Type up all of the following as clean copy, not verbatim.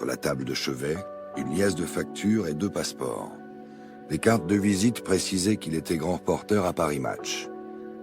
Sur la table de chevet, une liasse de factures et 2 passeports. Les cartes de visite précisaient qu'il était grand reporter à Paris Match.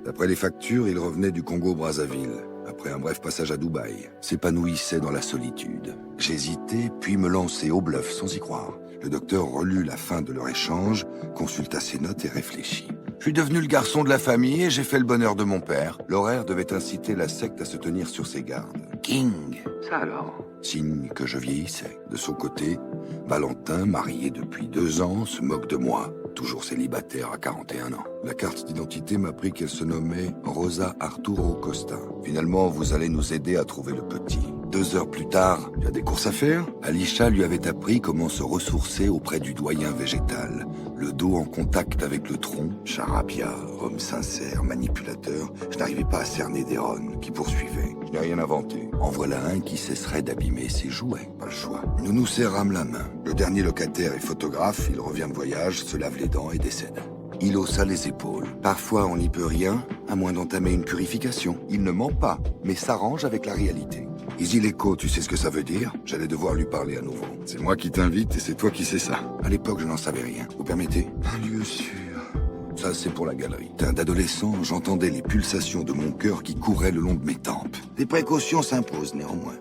D'après les factures, il revenait du Congo-Brazzaville, après un bref passage à Dubaï. S'épanouissait dans la solitude. J'hésitais, puis me lançai au bluff sans y croire. Le docteur relut la fin de leur échange, consulta ses notes et réfléchit. Je suis devenu le garçon de la famille et j'ai fait le bonheur de mon père. L'horaire devait inciter la secte à se tenir sur ses gardes. King, ça alors? Signe que je vieillissais. De son côté, Valentin, marié depuis 2 ans, se moque de moi. Toujours célibataire à 41 ans. La carte d'identité m'apprit qu'elle se nommait Rosa Arturo Costa. Finalement, vous allez nous aider à trouver le petit. 2 heures plus tard, tu as des courses à faire? Alisha lui avait appris comment se ressourcer auprès du doyen végétal. Le dos en contact avec le tronc, charabia, homme sincère, manipulateur, je n'arrivais pas à cerner Deron, qui poursuivait. Je n'ai rien inventé. En voilà un qui cesserait d'abîmer ses jouets. Pas le choix. Nous nous serrâmes la main. Le dernier locataire est photographe, il revient de voyage, se lave les dents et décède. Il haussa les épaules. Parfois, on n'y peut rien, à moins d'entamer une purification. Il ne ment pas, mais s'arrange avec la réalité. Easy Leco, tu sais ce que ça veut dire? J'allais devoir lui parler à nouveau. C'est moi qui t'invite et c'est toi qui sais ça. À l'époque, je n'en savais rien. Vous permettez? Un lieu sûr. Ça, c'est pour la galerie. D'adolescent, j'entendais les pulsations de mon cœur qui couraient le long de mes tempes. Des précautions s'imposent néanmoins.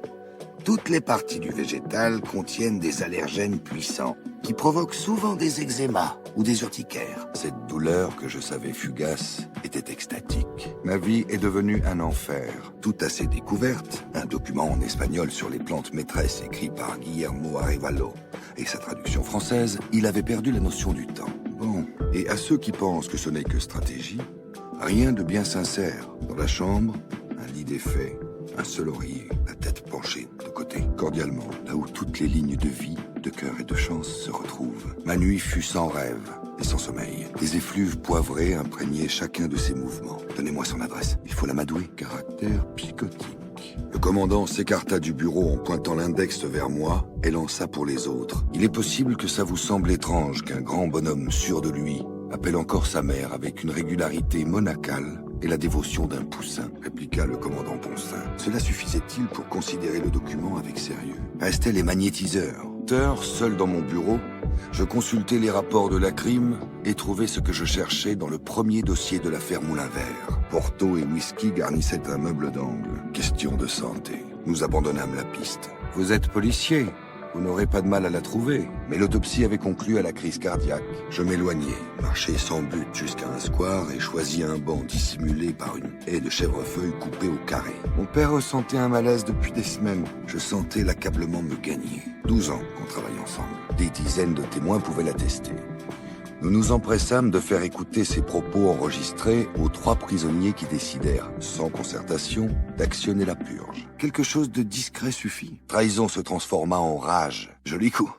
Toutes les parties du végétal contiennent des allergènes puissants qui provoquent souvent des eczémas ou des urticaires. Cette douleur que je savais fugace était extatique. Ma vie est devenue un enfer. Tout à ses découvertes, un document en espagnol sur les plantes maîtresses écrit par Guillermo Arevalo et sa traduction française, il avait perdu la notion du temps. Bon, et à ceux qui pensent que ce n'est que stratégie, rien de bien sincère. Dans la chambre, un lit défait, un seul oreiller, la tête penchée de côté, cordialement, là où toutes les lignes de vie, de cœur et de chance se retrouvent. Ma nuit fut sans rêve et sans sommeil. Des effluves poivrés imprégnaient chacun de ses mouvements. Donnez-moi son adresse, il faut l'amadouer. Caractère psychotique. Le commandant s'écarta du bureau en pointant l'index vers moi et lança pour les autres. Il est possible que ça vous semble étrange qu'un grand bonhomme sûr de lui appelle encore sa mère avec une régularité monacale et la dévotion d'un poussin, répliqua le commandant Poncin. Cela suffisait-il pour considérer le document avec sérieux? Restaient les magnétiseurs. Seul dans mon bureau, je consultais les rapports de la crime et trouvais ce que je cherchais dans le premier dossier de l'affaire Moulin-Vert. Porto et whisky garnissaient un meuble d'angle. Question de santé. Nous abandonnâmes la piste. Vous êtes policier? Vous n'aurez pas de mal à la trouver. Mais l'autopsie avait conclu à la crise cardiaque. Je m'éloignai, marchai sans but jusqu'à un square et choisis un banc dissimulé par une haie de chèvrefeuille coupée au carré. Mon père ressentait un malaise depuis des semaines. Je sentais l'accablement me gagner. 12 ans qu'on travaille ensemble. Des dizaines de témoins pouvaient l'attester. Nous nous empressâmes de faire écouter ces propos enregistrés aux 3 prisonniers qui décidèrent, sans concertation, d'actionner la purge. Quelque chose de discret suffit. Trahison se transforma en rage. Joli coup.